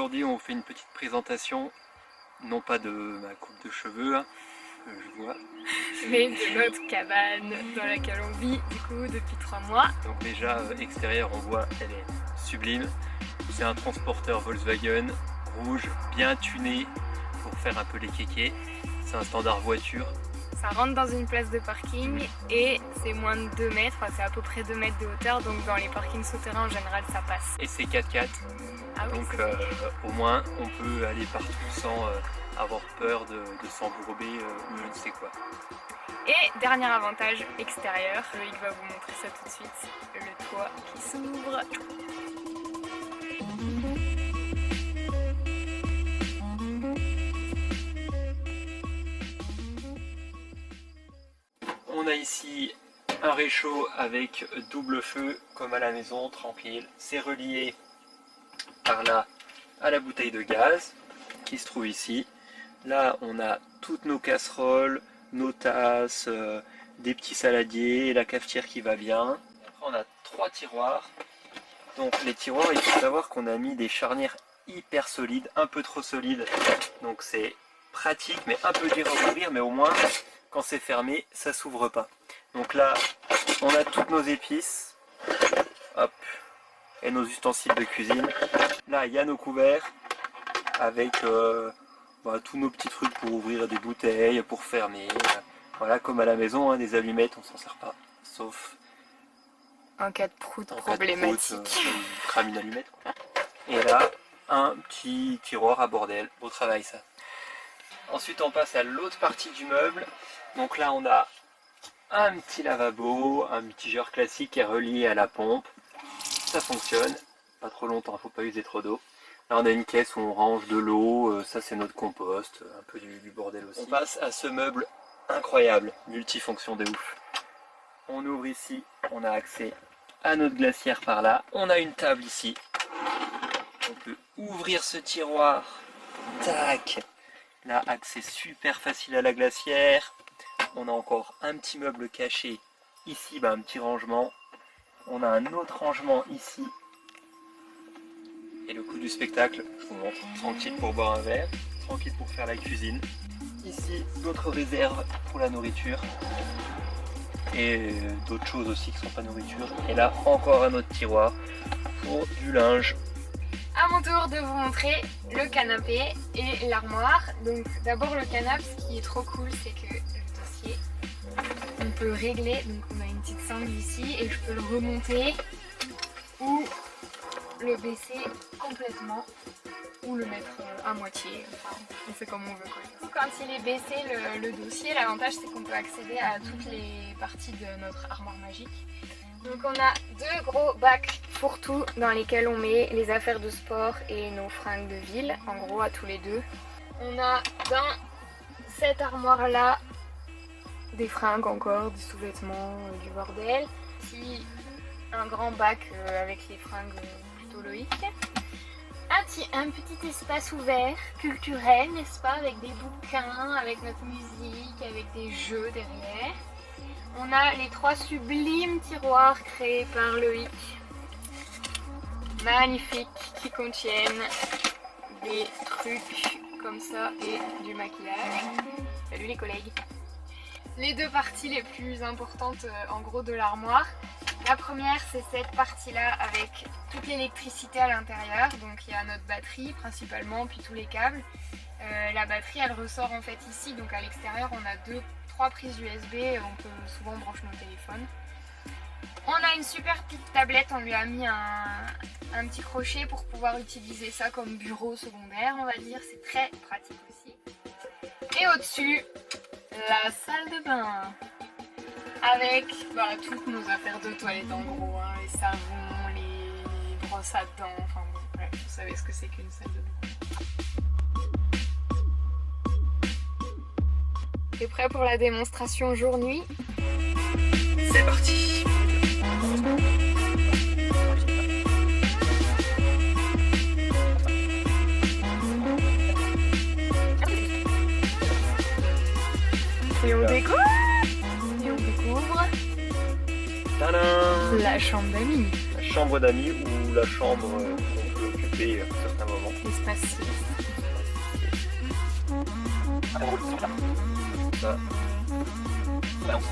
aujourd'hui on fait une petite présentation, non pas de ma coupe de cheveux, hein, que je vois, mais de notre cabane dans laquelle on vit du coup depuis 3 mois. Donc déjà extérieur on voit elle est sublime. C'est un transporteur Volkswagen rouge bien tuné pour faire un peu les kékés. C'est un standard voiture. Ça rentre dans une place de parking et c'est moins de 2 mètres, enfin c'est à peu près 2 mètres de hauteur, donc dans les parkings souterrains en général ça passe. Et c'est 4x4, Ah oui, donc au moins on peut aller partout sans avoir peur de s'embourber ou je ne sais quoi. Et dernier avantage extérieur, Loïc va vous montrer ça tout de suite, le toit qui s'ouvre. On a ici un réchaud avec double feu comme à la maison, tranquille. C'est relié par là à la bouteille de gaz qui se trouve ici. Là on a toutes nos casseroles, nos tasses, des petits saladiers, la cafetière qui va bien. Après on a 3 tiroirs. Donc les tiroirs, il faut savoir qu'on a mis des charnières hyper solides, un peu trop solides. Donc c'est pratique mais un peu dur à ouvrir, mais au moins quand c'est fermé, ça s'ouvre pas. Donc là, on a toutes nos épices, hop, et nos ustensiles de cuisine. Là, il y a nos couverts avec tous nos petits trucs pour ouvrir des bouteilles, pour fermer. Voilà, comme à la maison, hein, des allumettes, on s'en sert pas, sauf En cas de prout problématique. On crame une allumette, quoi. Et là, un petit tiroir à bordel. Beau travail, ça. Ensuite, on passe à l'autre partie du meuble. Donc là, on a un petit lavabo, un mitigeur classique qui est relié à la pompe. Ça fonctionne. Pas trop longtemps, il ne faut pas user trop d'eau. Là, on a une caisse où on range de l'eau. Ça, c'est notre compost. Un peu du bordel aussi. On passe à ce meuble incroyable, multifonction de ouf. On ouvre ici, on a accès à notre glacière par là. On a une table ici. On peut ouvrir ce tiroir. Tac. Là, accès super facile à la glacière. On a encore un petit meuble caché. Ici, un petit rangement. On a un autre rangement ici. Et le coup du spectacle, je vous montre. Tranquille pour boire un verre. Tranquille pour faire la cuisine. Ici, d'autres réserves pour la nourriture. Et d'autres choses aussi qui ne sont pas nourriture. Et là, encore un autre tiroir pour du linge. À mon tour de vous montrer le canapé et l'armoire. Donc d'abord le canapé, ce qui est trop cool, c'est que le dossier, on peut le régler. Donc on a une petite sangle ici et je peux le remonter ou le baisser complètement ou le mettre à moitié. Enfin, on fait comme on veut, quoi. Quand il est baissé le dossier, l'avantage c'est qu'on peut accéder à toutes les parties de notre armoire magique. Donc on a 2 gros bacs fourre-tout dans lesquels on met les affaires de sport et nos fringues de ville, en gros à tous les deux. On a dans cette armoire là des fringues encore, des sous-vêtements, du bordel. Ici un grand bac avec les fringues plutôt Loïc. Un petit espace ouvert, culturel, n'est-ce pas, avec des bouquins, avec notre musique, avec des jeux derrière. On a les 3 sublimes tiroirs créés par Loïc, magnifiques, qui contiennent des trucs comme ça et du maquillage. Salut les collègues. Les 2 parties les plus importantes en gros de l'armoire. La première, c'est cette partie-là avec toute l'électricité à l'intérieur. Donc il y a notre batterie principalement, puis tous les câbles. La batterie, elle ressort en fait ici, donc à l'extérieur, on a 3 prises USB, on peut souvent brancher nos téléphones. On a une super petite tablette, on lui a mis un petit crochet pour pouvoir utiliser ça comme bureau secondaire, on va dire, c'est très pratique aussi. Et au-dessus, la salle de bain, avec toutes nos affaires de toilette en gros, hein, les savons, les brosses à dents, enfin bon, bref, vous savez ce que c'est qu'une salle de bain. T'es prêt pour la démonstration jour-nuit? C'est parti. Et on découvre. Et on découvre Tadam! La chambre d'amis. La chambre d'amis ou la chambre qu'on peut occuper certains moment. L'espace sieste. Ça. Balance.